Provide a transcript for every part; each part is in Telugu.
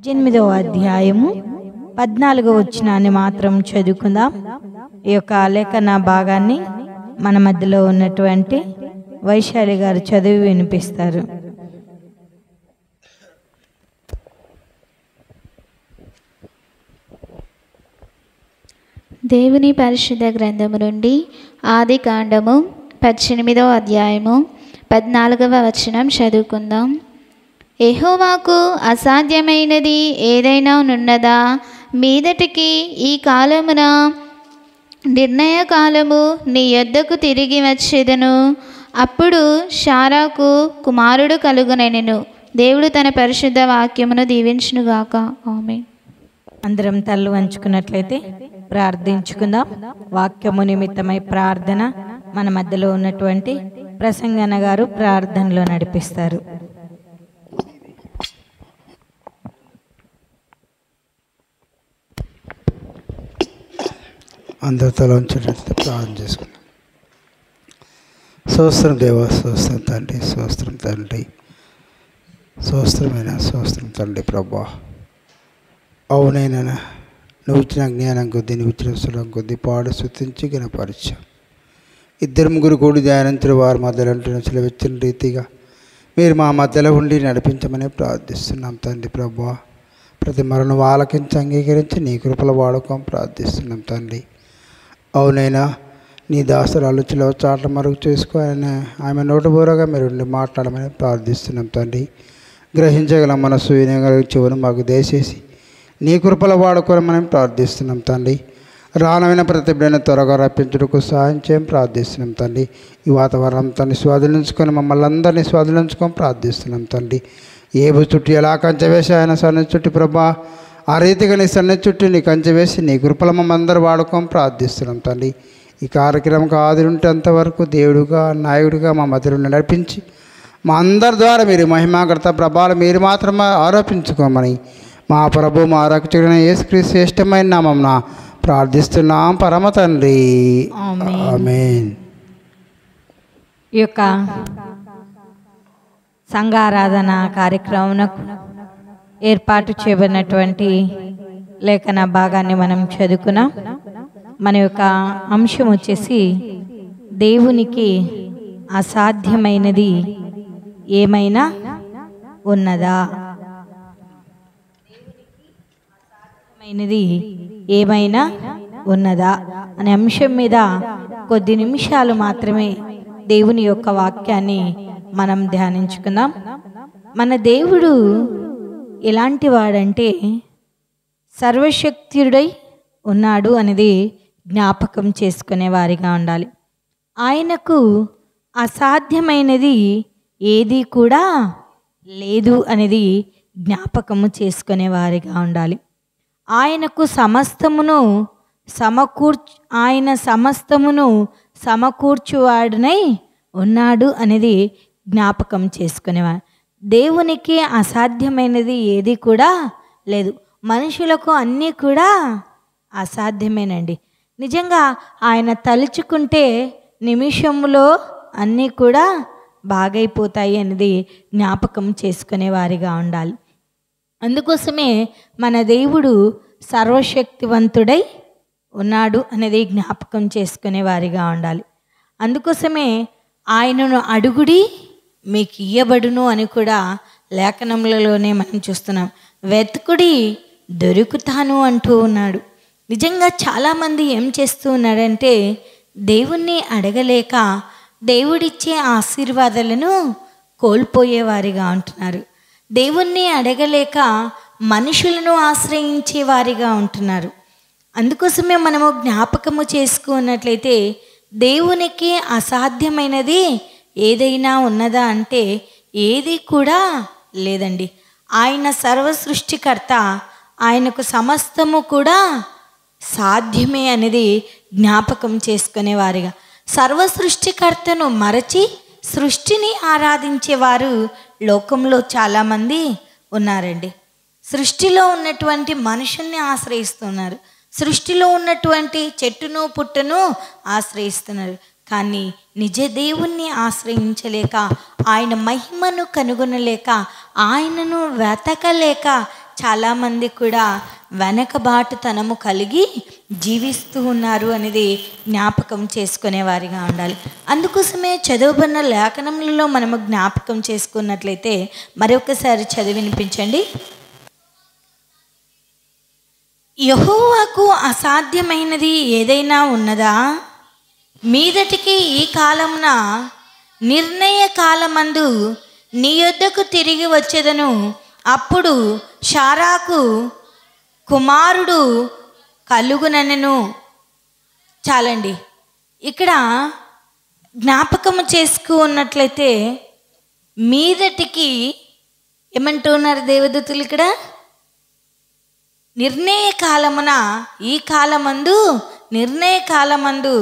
8వ అధ్యాయము 14వ వచనాన్ని మాత్రం చదువుకుందాం. ఈ యొక్క లేఖన భాగాన్ని మన మధ్యలో ఉన్నటువంటి వైశాలి గారు చదివి వినిపిస్తారు. దేవుని పరిశుద్ధ గ్రంథము నుండి ఆది కాండము 18వ అధ్యాయము 14వ వచనం చదువుకుందాం. యెహోవాకు అసాధ్యమైనది ఏదైనా నున్నదా? మీదటికి ఈ కాలమున నిర్ణయ కాలము నీ యొద్దకు తిరిగి వచ్చేదను. అప్పుడు శారాకు కుమారుడు కలుగునెను. దేవుడు తన పరిశుద్ధ వాక్యమును దీవించునుగాక. ఆమేన్. అందరం తల్లు వంచుకున్నట్లయితే ప్రార్థించుకుందాం. వాక్యము నిమిత్తమై ప్రార్థన మన మధ్యలో ఉన్నటువంటి ప్రసంగన గారు ప్రార్థనలో నడిపిస్తారు. అందరి తల ఉంచేటట్టు ప్రార్థన చేసుకుందాం. స్తోత్రం దేవా, స్తోత్రం తండ్రి, స్తోత్రం తండ్రి, స్తోత్రం తండ్రి ప్రభా. అవునైనా నువ్వు ఇచ్చిన జ్ఞానం కొద్దీ, నువ్వు ఇచ్చిన సులం కొద్దీ పాడు స్తుతించి గణపరిచాం. 2-3 కూడి ధ్యానించిన వారి మధ్యలో సెలవిచ్చిన రీతిగా మీరు మా మధ్యలో ఉండి నడిపించమని ప్రార్థిస్తున్నాం తండ్రి ప్రభా. ప్రతి మరణం ఆలకించి అంగీకరించి నీ కృపల వాడుకోం ప్రార్థిస్తున్నాం తండ్రి. అవునైనా నీ దాసరాలు చిలవ చాట్ల మరుగు చేసుకోవాలని ఆమె నోటుబోరగా మీరు ఉండి మాట్లాడమని ప్రార్థిస్తున్నాం తండ్రి. గ్రహించగల మనసు వినగల చెవును మాకు దయచేసి నీ కృపల వాడుకోమని ప్రార్థిస్తున్నాం తండ్రి. రానమైన ప్రతి బిడ్డను త్వరగా రప్పించుటకు సహాయం చేయం ప్రార్థిస్తున్నాం తండ్రి. ఈ వాతావరణం తన్ని స్వాధీనించుకొని మమ్మల్ని అందరినీ స్వాధీనించుకొని ప్రార్థిస్తున్నాం తండ్రి. ఏబు చుట్టూ ఎలా కంచె వేసి ఆయన సన్ని చుట్టి ప్రభా, ఆ రీతిగా నీ సన్ని చుట్టూ నీ కంచె వేసి నీ కృపల మమ్మల్ని అందరూ వాడుకొని ప్రార్థిస్తున్నాం తండ్రి. ఈ కార్యక్రమం ఆది ఉంటే అంతవరకు దేవుడుగా నాయకుడిగా మా మధ్యలో నడిపించి మా అందరి ద్వారా మీరు మహిమాగ్రత ప్రభావాలు మీరు మాత్రమే ఆరోపించుకోమని మా ప్రభు మా రక్షకుడైన యేసుక్రీస్తు శ్రేష్టమైన నామమున ప్రార్థిస్తున్నాం పరమ తండ్రి. ఆమేన్. ఈ యొక్క సంఘారాధన కార్యక్రమంకు ఏర్పాటు చేయబడినటువంటి లేఖన భాగాన్ని మనం చదువుకున్నాం. మన యొక్క అంశం వచ్చేసి దేవునికి అసాధ్యమైనది ఏమైనా ఉన్నదా? ఏమైనా ఉన్నదా అనే అంశం మీద కొద్ది నిమిషాలు మాత్రమే దేవుని యొక్క వాక్యాన్ని మనం ధ్యానించుకుందాం. మన దేవుడు ఎలాంటి వాడంటే సర్వశక్తుడై ఉన్నాడు అనేది జ్ఞాపకం చేసుకునే వారిగా ఉండాలి. ఆయనకు అసాధ్యమైనది ఏది కూడా లేదు అనేది జ్ఞాపకము చేసుకునే వారిగా ఉండాలి. ఆయన సమస్తమును సమకూర్చువాడునై ఉన్నాడు అనేది జ్ఞాపకం చేసుకునేవాడు. దేవునికి అసాధ్యమైనది ఏది కూడా లేదు. మనుషులకు అన్నీ కూడా అసాధ్యమేనండి. నిజంగా ఆయన తలుచుకుంటే నిమిషంలో అన్నీ కూడా బాగైపోతాయి అనేది జ్ఞాపకం చేసుకునే వారిగా ఉండాలి. అందుకోసమే మన దేవుడు సర్వశక్తివంతుడై ఉన్నాడు అనేది జ్ఞాపకం చేసుకునే వారిగా ఉండాలి. అందుకోసమే ఆయనను అడుగుడి మీకు ఇయ్యబడును అని కూడా లేఖనములలోనే మనం చూస్తున్నాం. వెతుకుడి దొరుకుతాను అంటూ ఉన్నాడు. నిజంగా చాలామంది ఏం చేస్తూ ఉన్నాడంటే దేవుణ్ణి అడగలేక దేవుడిచ్చే ఆశీర్వాదాలను కోల్పోయేవారిగా ఉంటున్నారు. దేవుణ్ణి అడగలేక మనుషులను ఆశ్రయించే వారిగా ఉంటున్నారు. అందుకోసమే మనము జ్ఞాపకము చేసుకున్నట్లయితే దేవునికి అసాధ్యమైనది ఏదైనా ఉన్నదా అంటే ఏది కూడా లేదండి. ఆయన సర్వ సృష్టికర్త, ఆయనకు సమస్తము కూడా సాధ్యమే అనేది జ్ఞాపకం చేసుకునేవారిగా. సర్వ సృష్టికర్తను మరచి సృష్టిని ఆరాధించేవారు లోకంలో చాలామంది ఉన్నారండి. సృష్టిలో ఉన్నటువంటి మనుషుల్ని ఆశ్రయిస్తున్నారు, సృష్టిలో ఉన్నటువంటి చెట్టును పుట్టను ఆశ్రయిస్తున్నారు. కానీ నిజ దేవుణ్ణి ఆశ్రయించలేక, ఆయన మహిమను కనుగొనలేక, ఆయనను వెతకలేక చాలామంది కూడా వెనకబాటుతనము కలిగి జీవిస్తూ ఉన్నారు అనేది జ్ఞాపకం చేసుకునేవారిగా ఉండాలి. అందుకోసమే చదువుబడిన లేఖనములలో మనము జ్ఞాపకం చేసుకున్నట్లయితే మరొకసారి చదివి వినిపించండి. యెహోవాకు అసాధ్యమైనది ఏదైనా ఉన్నదా? మీదటికి ఈ కాలమున నిర్ణయ కాలమందు నీ యొద్దకు తిరిగి వచ్చేదను. అప్పుడు శారాకు కుమారుడు కలుగుననెను. చాలండి. ఇక్కడ జ్ఞాపకము చేసుకున్నట్లయితే మీదటికి ఏమంటున్నారు దేవదూతలు? ఇక్కడ నిర్ణయ కాలమున, ఈ కాలమందు, నిర్ణయ కాలమందు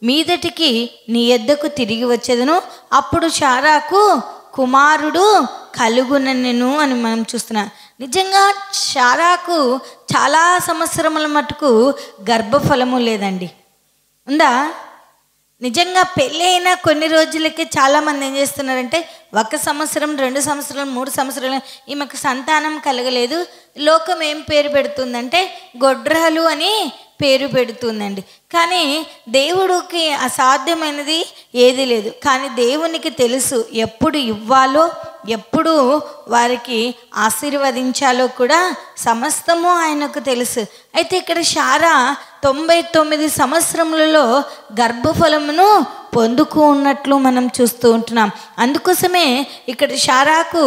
మీదటికి నీ యొద్దకు తిరిగి వచ్చేదను. అప్పుడు శారాకు కుమారుడు కలుగుననెను అని మనం చూస్తున్నాం. నిజంగా శారాకు చాలా సంవత్సరముల మటుకు గర్భఫలము లేదండి. ఉందా? నిజంగా పెళ్ళి అయిన కొన్ని రోజులకి చాలామంది ఏం చేస్తున్నారంటే 1 సంవత్సరం, 2 సంవత్సరాలు, 3 సంవత్సరాలు ఈమెకు సంతానం కలగలేదు. లోకం ఏం పేరు పెడుతుందంటే గొడ్రాలు అని పేరు పెడుతుందండి. కానీ దేవుడికి అసాధ్యమైనది ఏది లేదు. కానీ దేవునికి తెలుసు ఎప్పుడు ఇవ్వాలో, ఎప్పుడు వారికి ఆశీర్వదించాలో కూడా సమస్తము ఆయనకు తెలుసు. అయితే ఇక్కడ శారా 99 సంవత్సరములలో గర్భఫలమును పొందుకున్నట్లు మనం చూస్తూ ఉంటున్నాం. అందుకోసమే ఇక్కడ శారాకు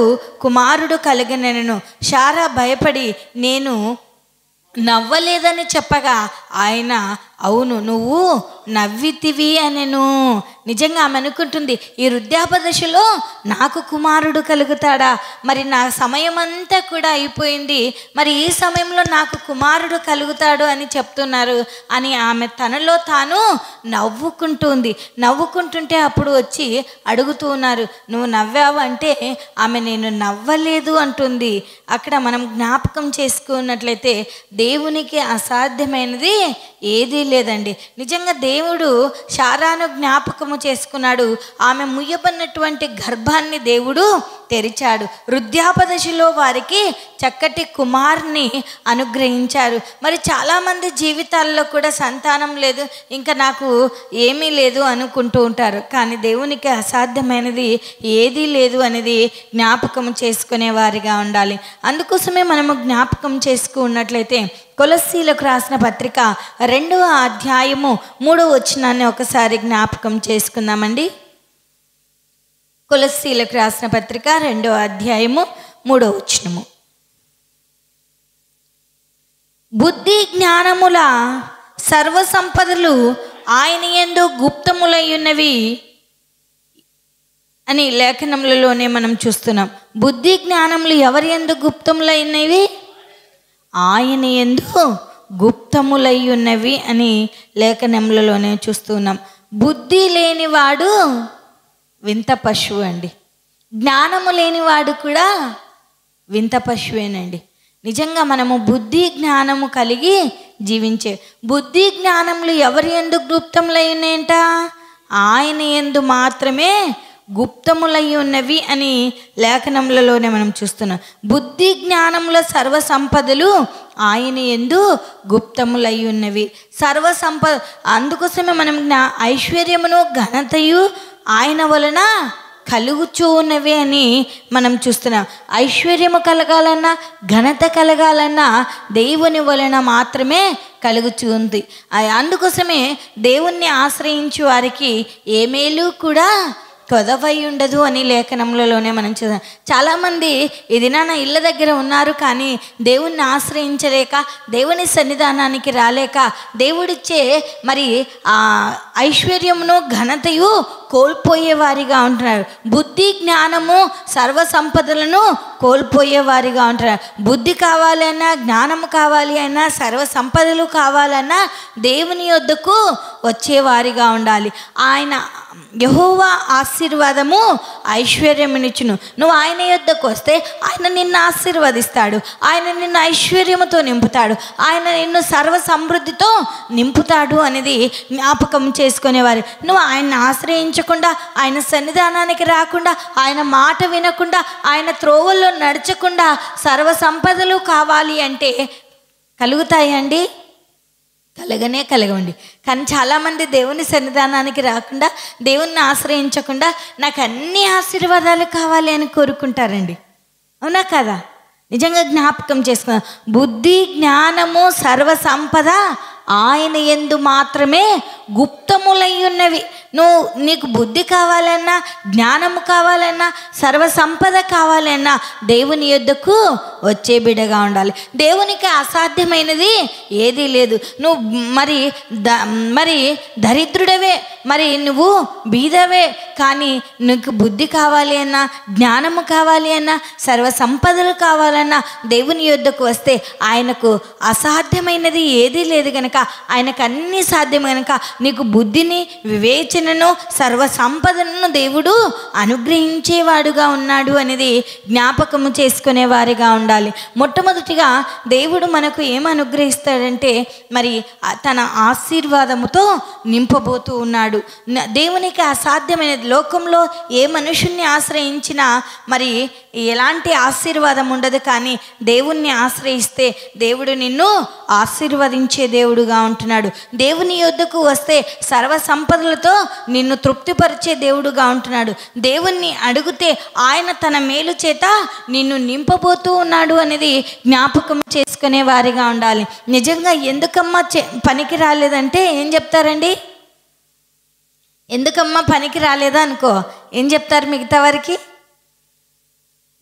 కుమారుడు కలిగినను. శారా భయపడి నేను నవ్వలేదని చెప్పగా ఆయన అవును నువ్వు నవ్వితివి అనెను. నిజంగా ఆమె అనుకుంటుంది, ఈ వృద్ధాప దశలో నాకు కుమారుడు కలుగుతాడా? మరి నా సమయం అంతా కూడా అయిపోయింది, మరి ఈ సమయంలో నాకు కుమారుడు కలుగుతాడు అని చెప్తున్నారు అని ఆమె తనలో తాను నవ్వుకుంటుంది. నవ్వుకుంటుంటే అప్పుడు వచ్చి అడుగుతూ ఉన్నారు, నువ్వు నవ్వావు అంటే ఆమె నేను నవ్వలేదు అంటుంది. అక్కడ మనం జ్ఞాపకం చేసుకున్నట్లయితే దేవునికి అసాధ్యమైనది ఏదీ లేదండి. నిజంగా దేవుడు శారాను జ్ఞాపకము చేసుకున్నాడు. ఆమె ముయ్యబడినటువంటి గర్భాన్ని దేవుడు తెరిచాడు. వృద్ధాపదశలో వారికి చక్కటి కుమారుని అనుగ్రహించారు. మరి చాలామంది జీవితాల్లో కూడా సంతానం లేదు, ఇంకా నాకు ఏమీ లేదు అనుకుంటూ ఉంటారు. కానీ దేవునికి అసాధ్యమైనది ఏదీ లేదు అనేది జ్ఞాపకం చేసుకునే వారిగా ఉండాలి. అందుకోసమే మనము జ్ఞాపకం చేసుకున్నట్లయితే కొలస్సీలకు రాసిన పత్రిక 2వ అధ్యాయము 3వ వచనాన్ని ఒకసారి జ్ఞాపకం చేసుకుందామండి. కొలస్సీలకు రాసిన పత్రిక 2వ అధ్యాయము 3వ వచనము. బుద్ధి జ్ఞానముల సర్వ సంపదలు ఆయన యందు గుప్తములై ఉన్నవి అని లేఖనములలోనే మనం చూస్తున్నాం. బుద్ధి జ్ఞానములు ఎవరి యందు గుప్తములై ఉన్నవి? ఆయన యందు గుప్తములై ఉన్నవి అని లేఖనములలోనే చూస్తున్నాం. బుద్ధి లేనివాడు వింత పశువు అండి. జ్ఞానము లేనివాడు కూడా వింత పశువేనండి. నిజంగా మనము బుద్ధి జ్ఞానము కలిగి జీవించే, బుద్ధి జ్ఞానములు ఎవరి యందు గుప్తములై ఉన్నాయంట? ఆయన యందు మాత్రమే గుప్తములై ఉన్నవి అని లేఖనములలోనే మనం చూస్తున్నాం. బుద్ధి జ్ఞానముల సర్వ సంపదలు ఆయన యందు గుప్తములై ఉన్నవి. సర్వ సంపద, అందుకోసమే మనం ఐశ్వర్యమును ఘనతయు ఆయన వలన కలుగుచూ ఉన్నవి అని మనం చూస్తున్నాం. ఐశ్వర్యము కలగాలన్నా, ఘనత కలగాలన్నా దేవుని వలన మాత్రమే కలుగుచూ ఉంది. అందుకోసమే దేవుణ్ణి ఆశ్రయించే వారికి ఏ మేలు కూడా కొదవై ఉండదు అని లేఖనములలోనే మనం చూద్దాం. చాలామంది ఇది నా ఇళ్ళ దగ్గర ఉన్నారు, కానీ దేవుణ్ణి ఆశ్రయించలేక, దేవుని సన్నిధానానికి రాలేక, దేవుడిచ్చే మరి ఐశ్వర్యమును ఘనతయు కోల్పోయేవారిగా ఉంటున్నారు. బుద్ధి జ్ఞానము సర్వ సంపదలను కోల్పోయేవారిగా ఉంటున్నారు. బుద్ధి కావాలన్నా, జ్ఞానము కావాలి అన్నా, సర్వ సంపదలు కావాలన్నా దేవుని యొద్దకు వచ్చేవారిగా ఉండాలి. ఆయన యెహోవా ఆశీర్వాదము ఐశ్వర్యమునిచ్చును. నువ్వు ఆయన యొద్దకు వస్తే ఆయన నిన్ను ఆశీర్వదిస్తాడు, ఆయన నిన్ను ఐశ్వర్యముతో నింపుతాడు, ఆయన నిన్ను సర్వ సమృద్ధితో నింపుతాడు అనేది జ్ఞాపకం చేసుకునేవారు. నువ్వు ఆయన్ని ఆశ్రయించు ఆశ్రయించకుండా, ఆయన సన్నిధానానికి రాకుండా, ఆయన మాట వినకుండా, ఆయన త్రోవల్లో నడచకుండా సర్వ సంపదలు కావాలి అంటే కలుగుతాయండి? కలగవండి. కానీ చాలామంది దేవుని సన్నిధానానికి రాకుండా, దేవుణ్ణి ఆశ్రయించకుండా నాకు అన్ని ఆశీర్వాదాలు కావాలి అని కోరుకుంటారండి. అవునా కదా? నిజంగా జ్ఞాపకం చేసుకున్నా, బుద్ధి జ్ఞానము సర్వ సంపద ఆయన యందు మాత్రమే గుప్తములై ఉన్నవి. నీకు బుద్ధి కావాలన్నా, జ్ఞానము కావాలన్నా, సర్వ సంపద కావాలన్నా దేవుని యొద్దకు వచ్చే బిడ్డగా ఉండాలి. దేవునికి అసాధ్యమైనది ఏదీ లేదు. నువ్వు మరి దరిద్రుడవే, మరి నువ్వు బీదవే, కానీ నీకు బుద్ధి కావాలి అన్నా, జ్ఞానము కావాలి అన్నా, సర్వ సంపదలు కావాలన్నా దేవుని యొద్దకు వస్తే ఆయనకు అసాధ్యమైనది ఏదీ లేదు కనుక ఆయనకు అన్నీ సాధ్యం కనుక నీకు బుద్ధిని, వివేచనను, సర్వ సంపదను దేవుడు అనుగ్రహించేవాడుగా ఉన్నాడు అనేది జ్ఞాపకము చేసుకునే వారిగా ఉండాలి. మొట్టమొదటిగా దేవుడు మనకు ఏం అనుగ్రహిస్తాడంటే మరి తన ఆశీర్వాదముతో నింపబోతూ ఉన్నాడు. దేవునికి అసాధ్యమైనది, లోకంలో ఏ మనుషుణ్ణి ఆశ్రయించినా మరి ఎలాంటి ఆశీర్వాదం ఉండదు. కానీ దేవుణ్ణి ఆశ్రయిస్తే దేవుడు నిన్ను ఆశీర్వదించే దేవుడుగా ఉంటున్నాడు. దేవుని యొద్దకు వస్తే సర్వ సంపదలతో నిన్ను తృప్తిపరిచే దేవుడుగా ఉంటున్నాడు. దేవుణ్ణి అడిగితే ఆయన తన మేలు చేత నిన్ను నింపబోతూ ఉన్నాడు అనేది జ్ఞాపకం చేసుకునే వారిగా ఉండాలి. నిజంగా ఎందుకమ్మా పనికి రాలేదంటే ఏం చెప్తారండి? ఎందుకమ్మా పనికి రాలేదా అనుకో, ఏం చెప్తారు మిగతా వారికి?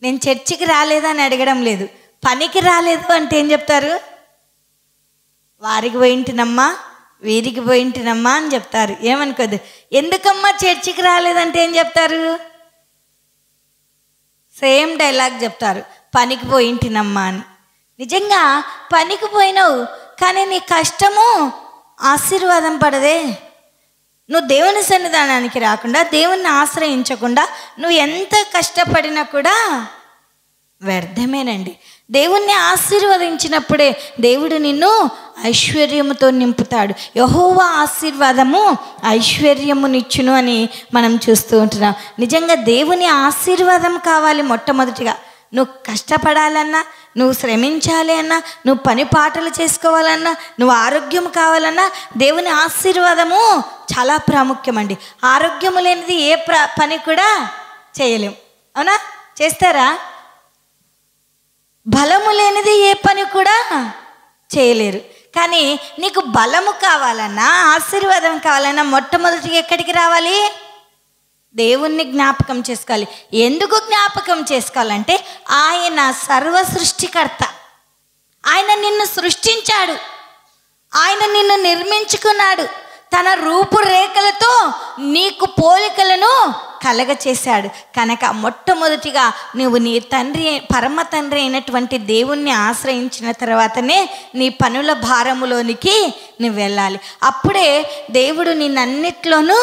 నేను చర్చికి రాలేదా అని అడగడం లేదు. పనికి రాలేదు అంటే ఏం చెప్తారు? వారికి పోయింటినమ్మా, వీరికి పోయింటినమ్మా అని చెప్తారు. ఏమనుకోదు. ఎందుకమ్మా చర్చికి రాలేదంటే ఏం చెప్తారు? సేమ్ డైలాగ్ చెప్తారు, పనికి పోయింటినమ్మా అని. నిజంగా పనికి పోయినావు, కానీ నీ కష్టము ఆశీర్వాదం పడదే. నువ్వు దేవుని సన్నిధానానికి రాకుండా, దేవుణ్ణి ఆశ్రయించకుండా నువ్వు ఎంత కష్టపడినా కూడా వ్యర్థమేనండి. దేవుణ్ణి ఆశీర్వదించినప్పుడే దేవుడు నిన్ను ఐశ్వర్యముతో నింపుతాడు. యెహోవా ఆశీర్వాదము ఐశ్వర్యమునిచ్చును అని మనం చూస్తూ ఉంటున్నాం. నిజంగా దేవుని ఆశీర్వాదం కావాలి. మొట్టమొదటిగా నువ్వు కష్టపడాలన్నా, నువ్వు శ్రమించాలి అన్నా, నువ్వు పని పాటలు చేసుకోవాలన్నా, నువ్వు ఆరోగ్యం కావాలన్నా దేవుని ఆశీర్వాదము చాలా ప్రాముఖ్యమండి. ఆరోగ్యము లేనిది ఏ పని కూడా చేయలేం. అవునా? చేస్తారా? బలము లేనిది ఏ పని కూడా చేయలేరు. కానీ నీకు బలము కావాలన్నా, ఆశీర్వాదం కావాలన్నా మొట్టమొదటిగా ఎక్కడికి రావాలి? దేవుణ్ణి జ్ఞాపకం చేసుకోవాలి. ఎందుకు జ్ఞాపకం చేసుకోవాలంటే ఆయన సర్వ సృష్టికర్త. ఆయన నిన్ను సృష్టించాడు, ఆయన నిన్ను నిర్మించుకున్నాడు, తన రూపురేఖలతో నీకు పోలికలను కలగచేశాడు. కనుక మొట్టమొదటిగా నువ్వు నీ పరమ తండ్రి అయినటువంటి దేవుణ్ణి ఆశ్రయించిన తర్వాతనే నీ పనుల భారములోనికి నువ్వు వెళ్ళాలి. అప్పుడే దేవుడు నిన్నన్నిట్లోనూ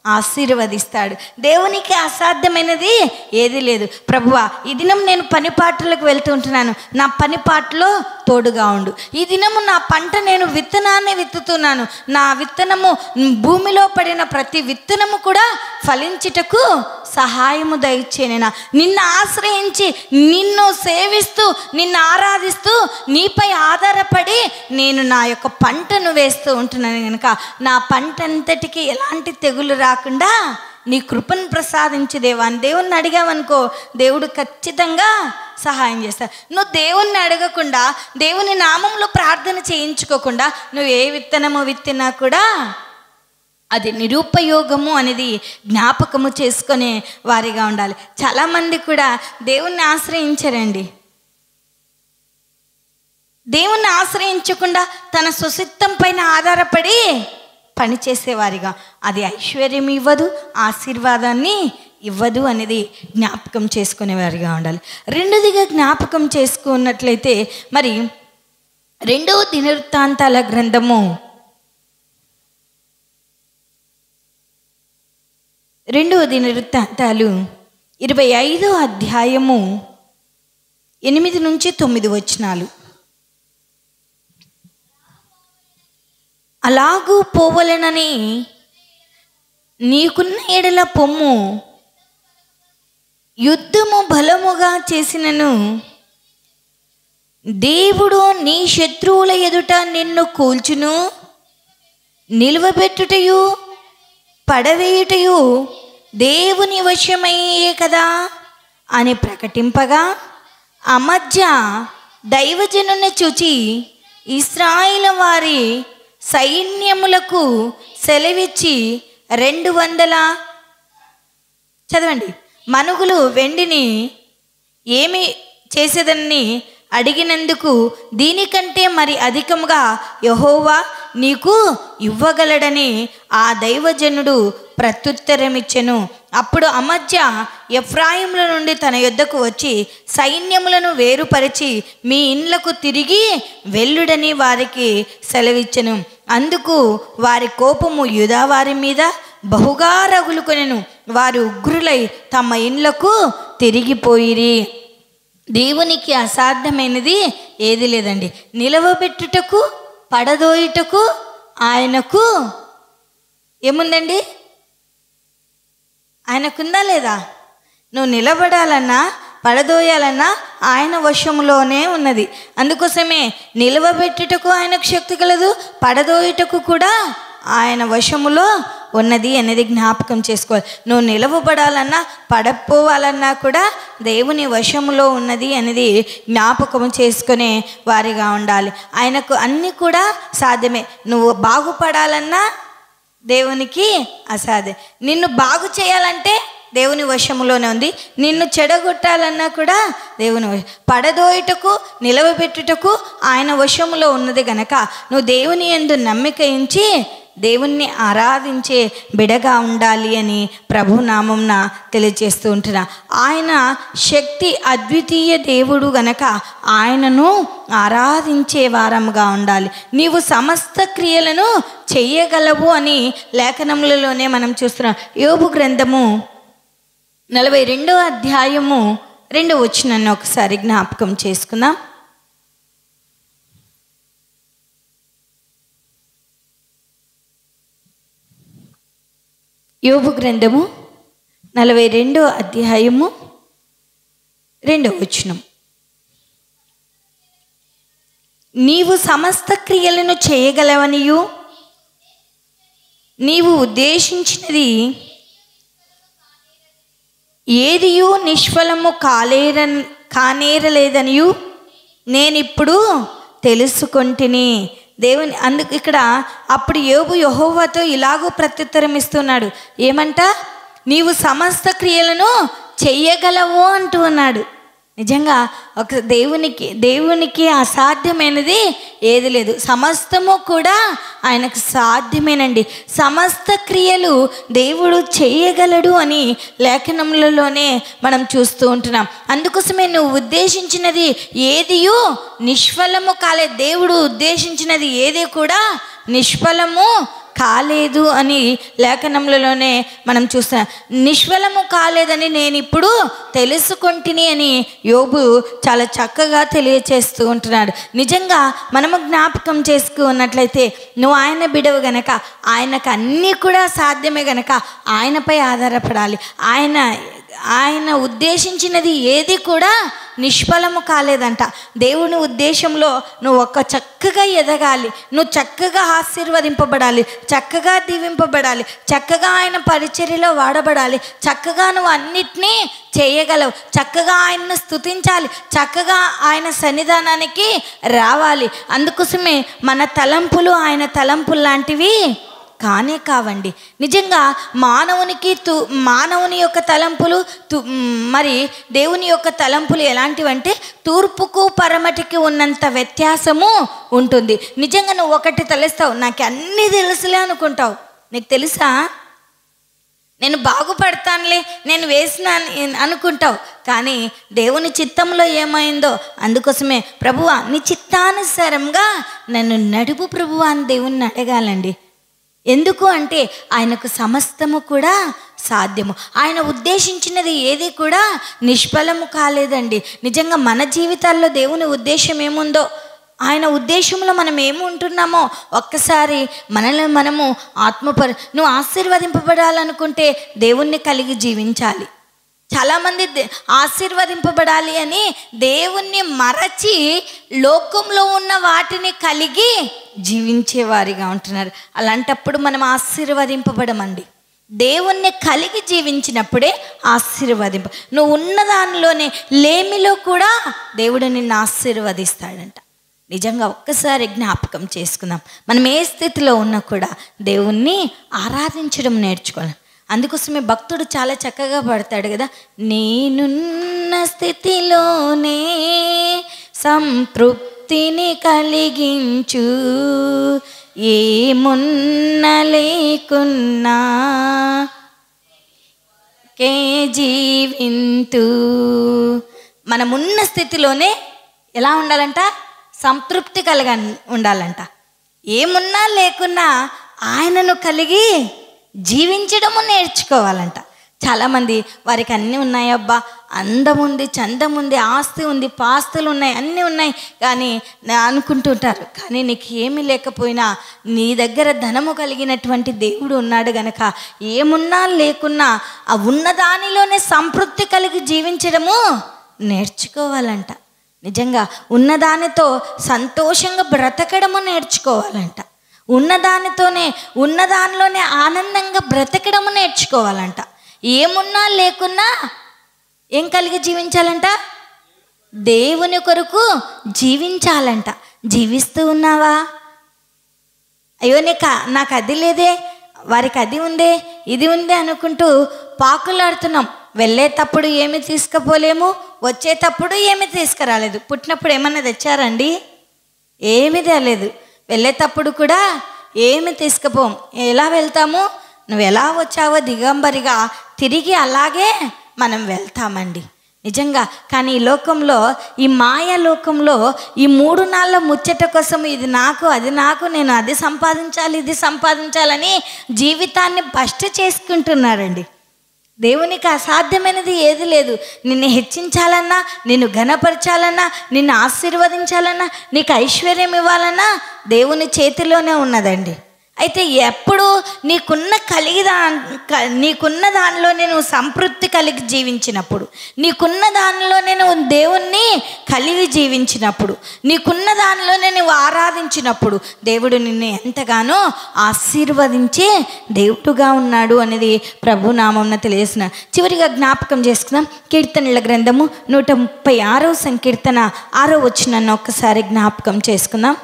ఆశీర్వదిస్తాడు. దేవునికి అసాధ్యమైనది ఏది లేదు. ప్రభువా, ఈ దినం నేను పనిపాట్లకు వెళ్తుంటున్నాను, నా పనిపాట్లో తోడుగా ఉండు. ఈ దినము నా పంట నేను విత్తనాన్ని విత్తుతున్నాను, నా విత్తనము భూమిలో పడిన ప్రతి విత్తనము కూడా ఫలించుటకు సహాయము దయచేనైనా. నిన్ను ఆశ్రయించి, నిన్ను సేవిస్తూ, నిన్ను ఆరాధిస్తూ, నీపై ఆధారపడి నేను నా యొక్క పంటను వేస్తూ ఉంటున్నాను కనుక నా పంట అంతటికి ఎలాంటి తెగులు రాకుండా నీ కృపను ప్రసాదించి దేవా అని దేవుణ్ణి అడిగావనుకో, దేవుడు ఖచ్చితంగా సహాయం చేస్తాడు. నువ్వు దేవుణ్ణి అడగకుండా, దేవుని నామంలో ప్రార్థన చేయించుకోకుండా నువ్వు ఏ విత్తనము విత్తినా కూడా అది నిరుపయోగము అనేది జ్ఞాపకము చేసుకునే వారిగా ఉండాలి. చాలామంది కూడా దేవుణ్ణి ఆశ్రయించరండి. దేవుణ్ణి ఆశ్రయించకుండా తన సుసిద్ధం పైన ఆధారపడి పనిచేసేవారిగా అది ఐశ్వర్యం ఇవ్వదు, ఆశీర్వాదాన్ని ఇవ్వదు అనేది జ్ఞాపకం చేసుకునేవారిగా ఉండాలి. రెండోదిగా జ్ఞాపకం చేసుకున్నట్లయితే మరి 2వ దినవృత్తాంతాల గ్రంథము 2వ దినవృత్తాంతాలు 25వ అధ్యాయము 8 నుంచి 9 వచనాలు. అలాగూ పోవలెనని నీకున్న ఎడల పొమ్ము, యుద్ధము బలముగా చేసినను దేవుడు నీ శత్రువుల ఎదుట నిన్ను కూల్చును, నిలువబెట్టుటయు పడవేయుటయు దేవుని వశమయ్యే కదా అని ప్రకటింపగా, అమధ్య దైవజనుని చూచి ఇశ్రాయేలు వారి సైన్యములకు సెలవిచ్చి 200 చదవండి మనుగులు వెండిని ఏమి చేసేదని అడిగినందుకు, దీనికంటే మరి అధికముగా యెహోవా నీకు ఇవ్వగలడని ఆ దైవజనుడు ప్రత్యుత్తరమిచ్చెను. అప్పుడు అమధ్య ఎఫ్రాయిముల నుండి తన యొద్దకు వచ్చి సైన్యములను వేరుపరిచి మీ ఇండ్లకు తిరిగి వెళ్ళుడని వారికి సెలవిచ్చెను. అందుకు వారి కోపము యూదా వారి మీద బహుగా రగులుకొనెను. వారు ఉగ్రులై తమ ఇండ్లకు తిరిగిపోయిరి. దేవునికి అసాధ్యమైనది ఏది లేదండి. నిలవబెట్టుటకు పడదోయుటకు ఆయనకు ఏముందండి? ఆయనకుందా లేదా? నువ్వు నిలబడాలన్నా పడదోయాలన్నా ఆయన వశంలోనే ఉన్నది. అందుకోసమే నిలవబెట్టుటకు ఆయనకు శక్తి కలదు, పడదోయుటకు కూడా ఆయన వశములో ఉన్నది అనేది జ్ఞాపకం చేసుకోవాలి. నువ్వు నిలవబడాలన్నా పడపోవాలన్నా కూడా దేవుని వశములో ఉన్నది అనేది జ్ఞాపకం చేసుకునే వారిగా ఉండాలి. ఆయనకు అన్నీ కూడా సాధ్యమే. నువ్వు బాగుపడాలన్నా దేవునికి అసాధ్యం. నిన్ను బాగు చేయాలంటే దేవుని వశములోనే ఉంది. నిన్ను చెడగొట్టాలన్నా కూడా దేవుని పడదోయుటకు నిలవబెట్టుటకు ఆయన వశములో ఉన్నది గనక నువ్వు దేవుని యందు నమ్మిక ఉంచి దేవుణ్ణి ఆరాధించే బిడగా ఉండాలి అని ప్రభు నామంన తెలియజేస్తూ ఉంటున్నా. ఆయన శక్తి అద్వితీయ దేవుడు గనక ఆయనను ఆరాధించే వారముగా ఉండాలి. నీవు సమస్త క్రియలను చెయ్యగలవు అని లేఖనములలోనే మనం చూస్తున్నాం. యోబు గ్రంథము 42వ అధ్యాయము 2వ వచనాన్ని ఒకసారి జ్ఞాపకం చేసుకుందాం. యోబు గ్రంథము 42వ అధ్యాయము 2వ వచనం. నీవు సమస్త క్రియలను చేయగలవనియు నీవు ఉద్దేశించినది ఏదియు నిష్ఫలము కానేరలేదనియు నేనిప్పుడు తెలుసుకొంటిని. దేవుని అందుకు ఇక్కడ అప్పుడు యోబు యెహోవాతో ఇలాగూ ప్రత్యుత్తరం ఇస్తున్నాడు. ఏమంట? నీవు సమస్త క్రియలను చెయ్యగలవు అంటూ ఉన్నాడు. నిజంగా ఒక దేవునికి అసాధ్యమైనది ఏది లేదు. సమస్తము కూడా ఆయనకు సాధ్యమేనండి. సమస్త క్రియలు దేవుడు చేయగలడు అని లేఖనములలోనే మనం చూస్తూ ఉంటున్నాం. అందుకోసమే నువ్వు ఉద్దేశించినది ఏదియు నిష్ఫలము కాలేదు. దేవుడు ఉద్దేశించినది ఏది కూడా నిష్ఫలము కాలేదు అని లేఖనములలోనే మనం చూస్తాం. నిష్ఫలము కాలేదని నేను ఇప్పుడు తెలుసుకొంటిని అని యోబు చాలా చక్కగా తెలియచేస్తూ ఉంటున్నాడు. నిజంగా మనము జ్ఞాపకం చేసుకున్నట్లయితే నువ్వు ఆయన బిడవు గనక ఆయనకు అన్నీ కూడా సాధ్యమే గనక ఆయనపై ఆధారపడాలి. ఆయన ఉద్దేశించినది ఏది కూడా నిష్ఫలము కాలేదంట. దేవుని ఉద్దేశంలో నువ్వు చక్కగా ఎదగాలి, నువ్వు చక్కగా ఆశీర్వదింపబడాలి, చక్కగా దీవింపబడాలి, చక్కగా ఆయన పరిచర్యలో వాడబడాలి, చక్కగా నువ్వు అన్నిటినీ చేయగలవు, చక్కగా ఆయన్ను స్తుతించాలి, చక్కగా ఆయన సన్నిధానానికి రావాలి. అందుకోసమే మన తలంపులు ఆయన తలంపులు లాంటివి కానే కావండి. నిజంగా మానవుని యొక్క తలంపులు మరి దేవుని యొక్క తలంపులు ఎలాంటివంటే తూర్పుకు పరమటికి ఉన్నంత వ్యత్యాసము ఉంటుంది. నిజంగా నువ్వు ఒకటి తెలుస్తావు, నాకు అన్నీ తెలుసులే అనుకుంటావు. నీకు తెలుసా నేను బాగుపడతానులే, నేను వేసిన అనుకుంటావు. కానీ దేవుని చిత్తంలో ఏమైందో అందుకోసమే ప్రభువా నీ చిత్తానుసారంగా నన్ను నడుపు ప్రభువా అని దేవుణ్ణి అడగాలండి. ఎందుకు అంటే ఆయనకు సమస్తము కూడా సాధ్యము. ఆయన ఉద్దేశించినది ఏది కూడా నిష్ఫలము కాలేదండి. నిజంగా మన జీవితాల్లో దేవుని ఉద్దేశం ఏముందో ఆయన ఉద్దేశంలో మనం ఏముంటున్నామో ఒక్కసారి మనల్ని మనము నువ్వు ఆశీర్వదింపబడాలనుకుంటే దేవుణ్ణి కలిగి జీవించాలి. చాలామంది ఆశీర్వదింపబడాలి అని దేవుణ్ణి మరచి లోకంలో ఉన్న వాటిని కలిగి జీవించేవారిగా ఉంటున్నారు. అలాంటప్పుడు మనం ఆశీర్వదింపబడమండి. దేవుణ్ణి కలిగి జీవించినప్పుడే నువ్వు ఉన్న దానిలోనే లేమిలో కూడా దేవుడు నిన్ను ఆశీర్వదిస్తాడంట. నిజంగా ఒక్కసారి జ్ఞాపకం చేసుకుందాం. మనం ఏ స్థితిలో ఉన్నా కూడా దేవుణ్ణి ఆరాధించడం నేర్చుకోవాలి. అందుకోసమే భక్తుడు చాలా చక్కగా పాడతాడు కదా, నేనున్న స్థితిలోనే సంతృప్తిని కలిగించు, ఏమున్నా లేకున్నా కే జీవింతు. మనమున్న స్థితిలోనే ఎలా ఉండాలంట? సంతృప్తి ఉండాలంట. ఏమున్నా లేకున్నా ఆయనను కలిగి జీవించడము నేర్చుకోవాలంట. చాలామంది వారికి అన్నీ ఉన్నాయబ్బా, అందం ఉంది, చందం ఉంది, ఆస్తి ఉంది, పాస్తులు ఉన్నాయి, అన్నీ ఉన్నాయి కానీ అనుకుంటుంటారు. కానీ నీకు ఏమీ లేకపోయినా నీ దగ్గర ధనము కలిగినటువంటి దేవుడు ఉన్నాడు గనక ఏమున్నా లేకున్నా ఆ ఉన్న దానిలోనే సంతృప్తి కలిగి జీవించడము నేర్చుకోవాలంట. నిజంగా ఉన్నదానితో సంతోషంగా బ్రతకడము నేర్చుకోవాలంట. ఉన్నదానిలోనే ఆనందంగా బ్రతకడము నేర్చుకోవాలంట. ఏమున్నా లేకున్నా ఏం కలిగి జీవించాలంట? దేవుని కొరకు జీవించాలంట. జీవిస్తూ ఉన్నావా? అయ్యో నాకు అది లేదే, వారికి అది ఉందే, ఇది ఉందే అనుకుంటూ పాకులాడుతున్నాం. వెళ్ళేటప్పుడు ఏమి తీసుకుపోలేము, వచ్చేటప్పుడు ఏమి తీసుకురాలేదు. పుట్టినప్పుడు ఏమన్నా తెచ్చారండి? ఏమీ తేలేదు. వెళ్ళేటప్పుడు కూడా ఏమి తీసుకుపోం. ఎలా వెళ్తాము? నువ్వు ఎలా వచ్చావో దిగంబరిగా తిరిగి అలాగే మనం వెళ్తామండి. నిజంగా కానీ ఈ లోకంలో, ఈ మాయా లోకంలో ఈ 3 నాళ్ళ ముచ్చట కోసం ఇది నాకు, అది నాకు, నేను అది సంపాదించాలి, ఇది సంపాదించాలని జీవితాన్ని భ్రష్టు చేసుకుంటున్నారండి. దేవునికి అసాధ్యమైనది ఏది లేదు. నిన్ను హెచ్చించాలన్నా, నిన్ను ఘనపరచాలన్నా, నిన్ను ఆశీర్వదించాలన్నా, నీకు ఐశ్వర్యం ఇవ్వాలన్నా దేవుని చేతిలోనే ఉన్నదండి. అయితే ఎప్పుడు నీకున్న దానిలోనే నువ్వు సంతృప్తి కలిగి జీవించినప్పుడు, నీకున్న దానిలోనే నువ్వు దేవుణ్ణి కలిగి జీవించినప్పుడు, నీకున్న దానిలోనే నువ్వు ఆరాధించినప్పుడు దేవుడు నిన్ను ఎంతగానో ఆశీర్వదించే దేవుడుగా ఉన్నాడు అనేది ప్రభునామమున తెలియజేసిన. చివరిగా జ్ఞాపకం చేసుకుందాం. కీర్తనల గ్రంథము 136వ సంకీర్తన 6వ వచనాన్ని ఒక్కసారి జ్ఞాపకం చేసుకుందాం.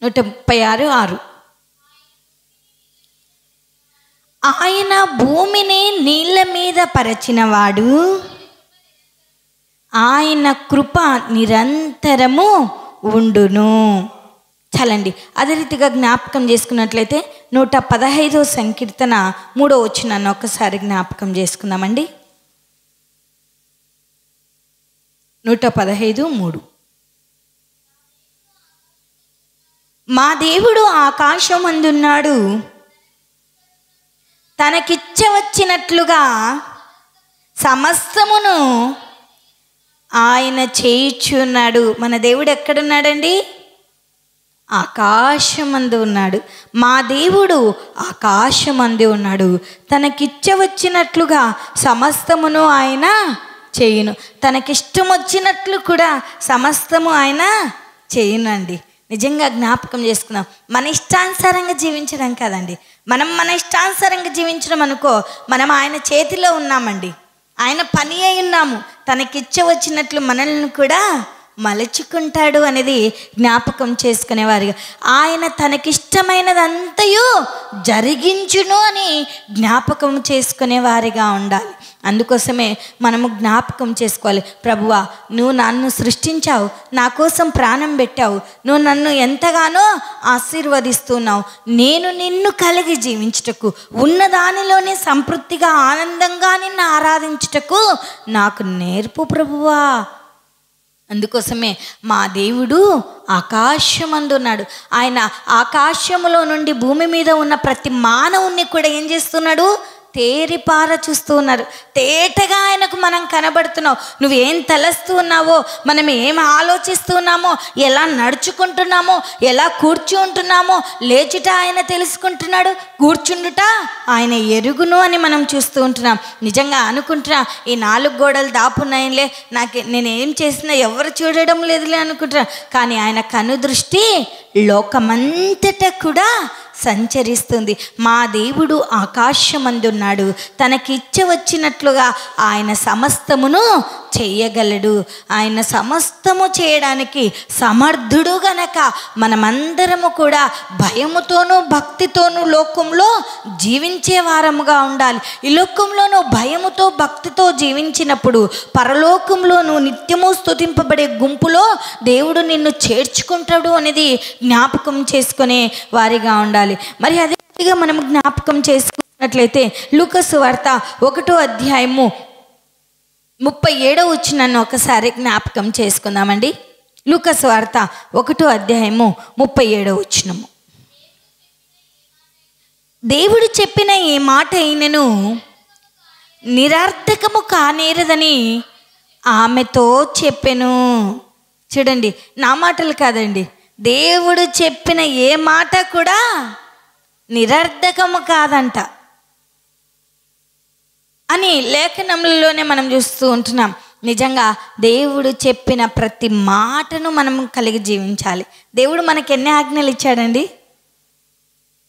136:6 ఆయన భూమిని నీళ్ళ మీద పరచినవాడు, ఆయన కృప నిరంతరము ఉండును. చాలండి. అదే రీతిగా జ్ఞాపకం చేసుకున్నట్లయితే 115వ సంకీర్తన 3వ వచనాన్ని ఒక్కసారి జ్ఞాపకం చేసుకుందామండి. 115:3 మా దేవుడు ఆకాశమందున్నాడు, తనకిచ్చ వచ్చినట్లుగా సమస్తమును ఆయన చేయుచున్నాడు. మన దేవుడు ఎక్కడున్నాడండి? ఆకాశమందు ఉన్నాడు. మా దేవుడు ఆకాశమందు ఉన్నాడు, తనకిచ్చ వచ్చినట్లుగా సమస్తమును ఆయన చేయును. తనకిష్టం వచ్చినట్లు కూడా సమస్తము ఆయన చేయునండి. నిజంగా జ్ఞాపకం చేసుకున్నాం. మన ఇష్టానుసారంగా జీవించడం కాదండి. మన ఇష్టానుసారంగా జీవించడం అనుకో, మనం ఆయన చేతిలో ఉన్నామండి. ఆయన పని అయి ఉన్నాము. తనకిచ్చ వచ్చినట్లు మనల్ని కూడా మలుచుకుంటాడు అనేది జ్ఞాపకం చేసుకునేవారిగా, ఆయన తనకిష్టమైనదంతయు జరిగించును అని జ్ఞాపకం చేసుకునేవారిగా ఉండాలి. అందుకోసమే మనము జ్ఞాపకం చేసుకోవాలి. ప్రభువా, నువ్వు నన్ను సృష్టించావు, నా కోసం ప్రాణం పెట్టావు, నువ్వు నన్ను ఎంతగానో ఆశీర్వదిస్తున్నావు. నేను నిన్ను కలిగి జీవించుటకు, ఉన్న దానిలోనే సంతృప్తిగా ఆనందంగా నిన్ను ఆరాధించుటకు నాకు నేర్పు ప్రభువా. అందుకోసమే మా దేవుడు ఆకాశమందు ఉన్నాడు. ఆయన ఆకాశములో నుండి భూమి మీద ఉన్న ప్రతి మానవుణ్ణి కూడా ఏం చేస్తున్నాడు? తేరిపార చూస్తూ ఉన్నారు. తేటగా ఆయనకు మనం కనబడుతున్నావు. నువ్వేం తలస్తూ ఉన్నావో, మనం ఏం ఆలోచిస్తూ ఉన్నామో, ఎలా నడుచుకుంటున్నామో, ఎలా కూర్చుంటున్నామో లేచుట ఆయన తెలుసుకుంటున్నాడు, కూర్చుండుట ఆయన ఎరుగును అని మనం చూస్తూ ఉంటున్నాం. నిజంగా అనుకుంటున్నా ఈ 4 గోడలు దాపున్నాయిలే, నేనేం చేసినా ఎవరు చూడడం లేదులే అనుకుంటున్నా. కానీ ఆయన కనుదృష్టి లోకమంతటా కూడా సంచరిస్తుంది. మా దేవుడు ఆకాశమందున్నాడు, తనకిచ్చ వచ్చినట్లుగా ఆయన సమస్తమును చేయగలడు. ఆయన సమస్తము చేయడానికి సమర్థుడు గనక మనమందరము కూడా భయముతోనూ భక్తితోనూ లోకంలో జీవించే వారముగా ఉండాలి. ఈ లోకంలోనూ భయముతో భక్తితో జీవించినప్పుడు పరలోకంలోనూ నిత్యము స్తుతింపబడే గుంపులో దేవుడు నిన్ను చేర్చుకుంటాడు అనేది జ్ఞాపకం చేసుకునే వారిగా ఉండాలి. మరి అదేవిధంగా మనం జ్ఞాపకం చేసుకున్నట్లయితే లూకా సువార్త 1వ అధ్యాయము 37వ వచనాన్ని ఒకసారి జ్ఞాపకం చేసుకుందామండి. లూకా సువార్త 1వ అధ్యాయము 37వ వచనము. దేవుడు చెప్పిన ఏ మాట అయినను నిరర్థకము కానేరదని ఆమెతో చెప్పెను. చూడండి, నా మాటలు కాదండి, దేవుడు చెప్పిన ఏ మాట కూడా నిరర్థకము కాదంట అని లేఖనములలోనే మనం చూస్తూ ఉంటున్నాం. నిజంగా దేవుడు చెప్పిన ప్రతి మాటను మనం కలిగి జీవించాలి. దేవుడు మనకి ఎన్ని ఆజ్ఞలు ఇచ్చాడండి?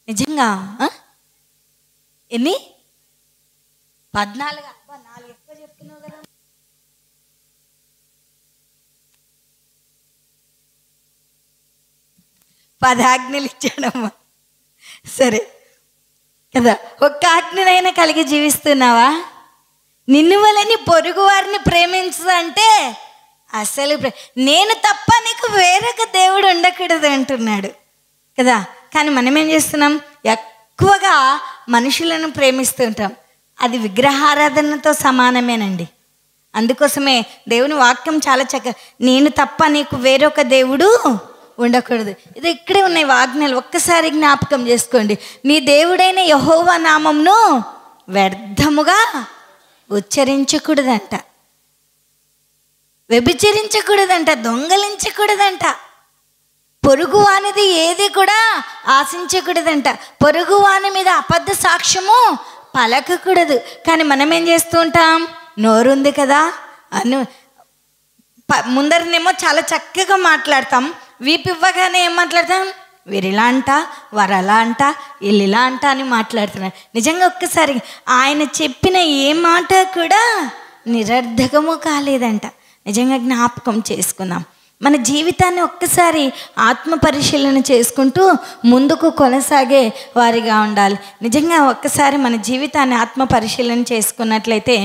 నిజంగా ఎన్ని? 14. 4 ఎక్కువ చెప్తున్నావు కదా. ఆజ్ఞలు ఇచ్చాడమ్మా. సరే కదా, ఒక్క ఆజ్ఞనైనా కలిగి జీవిస్తున్నావా? నిన్ను వలని పొరుగు వారిని ప్రేమించదంటే అసలు నేను తప్ప నీకు వేరొక దేవుడు ఉండకూడదు అంటున్నాడు కదా. కానీ మనం ఏం చేస్తున్నాం? ఎక్కువగా మనుషులను ప్రేమిస్తూ ఉంటాం. అది విగ్రహారాధనతో సమానమేనండి. అందుకోసమే దేవుని వాక్యం చాలా నేను తప్ప నీకు వేరొక దేవుడు ఉండకూడదు. ఇది ఇక్కడే ఉన్నాయి ఆజ్ఞలు, ఒక్కసారి జ్ఞాపకం చేసుకోండి. నీ దేవుడైన యెహోవా నామమును వ్యర్థముగా ఉచ్చరించకూడదంట, వ్యభిచరించకూడదంట, దొంగలించకూడదంట, పొరుగువానిది ఏది కూడా ఆశించకూడదంట, పొరుగువాని మీద అబద్ధ సాక్ష్యము పలకకూడదు. కానీ మనం ఏం చేస్తూ ఉంటాం? నోరుంది కదా ముందరనేమో చాలా చక్కగా మాట్లాడతాం, వీపివ్వగానే ఏం మాట్లాడతాం? వీరిలా అంట, వారు అలా అంట, వీళ్ళు ఇలా అంట అని మాట్లాడుతున్నారు. నిజంగా ఒక్కసారి ఆయన చెప్పిన ఏ మాట కూడా నిరర్ధకము కాలేదంట. నిజంగా జ్ఞాపకం చేసుకుందాం. మన జీవితాన్ని ఒక్కసారి ఆత్మ పరిశీలన చేసుకుంటూ ముందుకు కొనసాగే వారిగా ఉండాలి. నిజంగా ఒక్కసారి మన జీవితాన్ని ఆత్మ పరిశీలన చేసుకున్నట్లయితే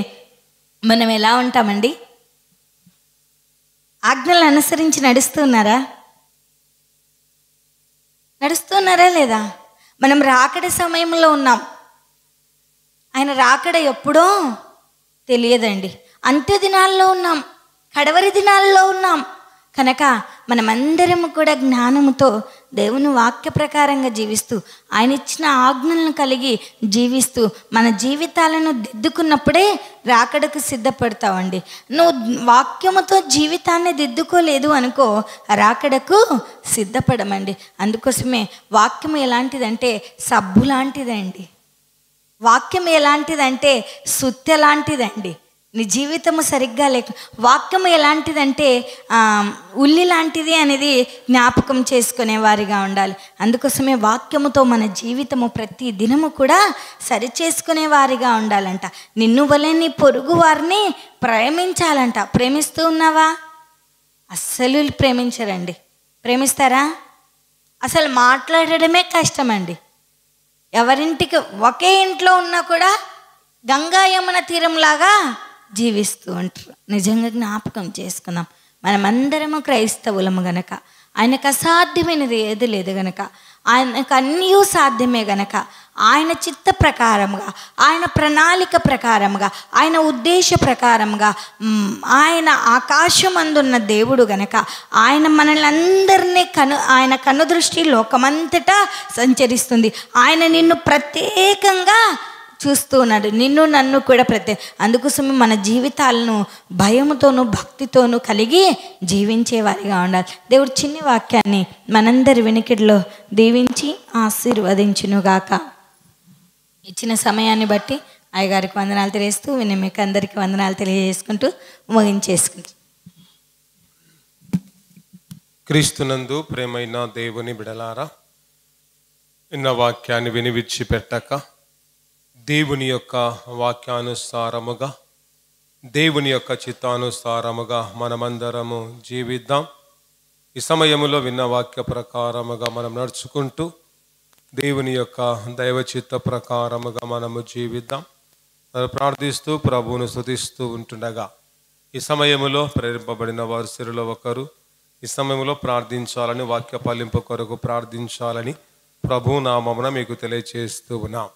మనం ఎలా ఉంటామండి? ఆజ్ఞలను అనుసరించి నడుస్తున్నారా లేదా? మనం రాకడ సమయంలో ఉన్నాం. ఆయన రాకడ ఎప్పుడో తెలియదండి. అంత్య దినాల్లో ఉన్నాం, కడవరి దినాల్లో ఉన్నాం. కనుక మనమందరము కూడా జ్ఞానముతో దేవుని వాక్య ప్రకారంగా జీవిస్తూ ఆయన ఇచ్చిన ఆజ్ఞలను కలిగి జీవిస్తూ మన జీవితాలను దిద్దుకున్నప్పుడే రాకడకు సిద్ధపడతావండి. నువ్వు వాక్యముతో జీవితాన్ని దిద్దుకోలేదు అనుకో, రాకడకు సిద్ధపడమండి. అందుకోసమే వాక్యం ఎలాంటిదంటే సబ్బు లాంటిదండి. వాక్యం ఎలాంటిదంటే సుత్తె లాంటిదండి. నీ జీవితము సరిగ్గా లేక వాక్యము ఎలాంటిదంటే ఉల్లి లాంటిది అనేది జ్ఞాపకం చేసుకునే వారిగా ఉండాలి. అందుకోసమే వాక్యముతో మన జీవితము ప్రతి దినము కూడా సరిచేసుకునే వారిగా ఉండాలంట. నిన్ను వలె నీ పొరుగు వారిని ప్రేమించాలంట. ప్రేమిస్తూ ఉన్నావా? అస్సలు ప్రేమించరండి. ప్రేమిస్తారా? అసలు మాట్లాడడమే కష్టమండి. ఎవరింటికి ఒకే ఇంట్లో ఉన్నా కూడా గంగా యమున తీరంలాగా జీవిస్తూ ఉంటారు. నిజంగా జ్ఞాపకం చేసుకుందాం. మనమందరము క్రైస్తవులము గనక, ఆయనకు అసాధ్యమైనది ఏది లేదు గనక, ఆయనకు అన్నీ సాధ్యమే గనక, ఆయన చిత్త ప్రకారముగా, ఆయన ప్రణాళిక ప్రకారముగా, ఆయన ఉద్దేశ ప్రకారముగా, ఆయన ఆకాశమందున్న దేవుడు గనక ఆయన మనల్ని అందరినీ ఆయన కనుదృష్టి లోకమంతటా సంచరిస్తుంది. ఆయన నిన్ను ప్రత్యేకంగా చూస్తూ ఉన్నాడు. నిన్ను నన్ను కూడా అందుకోసమే మన జీవితాలను భయముతోనూ భక్తితోనూ కలిగి జీవించేవారిగా ఉండాలి. దేవుడు చిన్ని వాక్యాన్ని మనందరి వినికిడిలో దీవించి ఆశీర్వదించునుగాక. ఇచ్చిన సమయాన్ని బట్టి అయ్యగారికి వందనాలు తెలియజేస్తూ మీకు అందరికీ వందనాలు తెలియజేసుకుంటూ ముగించేసుకుంటూ, క్రీస్తునందు ప్రేమైన దేవుని బిడలారా, నిన్న వాక్యాన్ని విని విడిచిపెట్టక దేవుని యొక్క వాక్యానుసారముగా, దేవుని యొక్క చిత్తానుసారముగా మనమందరము జీవిద్దాం. ఈ సమయములో విన్న వాక్య ప్రకారముగా మనం నడుచుకుంటూ దేవుని యొక్క దైవ చిత్త ప్రకారముగా మనము జీవిద్దాం. ప్రార్థిస్తూ ప్రభువును స్తుతిస్తూ ఉంటుండగా ఈ సమయములో ప్రేరేపబడిన వారి సిరిలో ఒకరు ఈ సమయంలో ప్రార్థించాలని, వాక్య ఫలింపు కొరకు ప్రార్థించాలని ప్రభు నామమున మీకు తెలియచేస్తూ ఉన్నాం.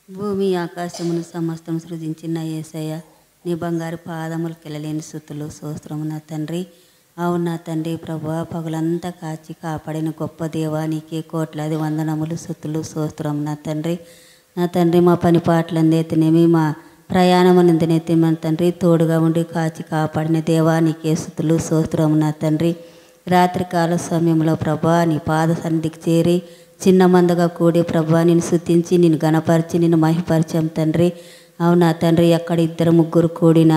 భూమి ఆకాశమును సమస్తం సృజించిన యేసయ్య, నీ బంగారు పాదములకు వెళ్ళలేని స్తుతులు స్తోత్రము నా తండ్రి. అవునా తండ్రి ప్రభువా, పగులంతా కాచి కాపాడిన గొప్ప దేవా, నీకే కోట్లాది వందనములు స్తుతులు స్తోత్రం నా తండ్రి. నా తండ్రి, మా పని పాటలందైతేనేమి, మా ప్రయాణమునందునైతే మన తండ్రి తోడుగా ఉండి కాచి కాపాడిన దేవా, నీకే స్తుతులు స్తోత్రం నా తండ్రి. రాత్రికాల సమయంలో ప్రభువా, నీ పాద సన్నిధికి చేరి చిన్న మందగా కూడి ప్రభువా నిన్ను స్తుతించి, నిన్ను గణపరిచి, నిన్ను మహిపరిచాం తండ్రి. అవునా తండ్రి, ఎక్కడ 2-3 కూడినా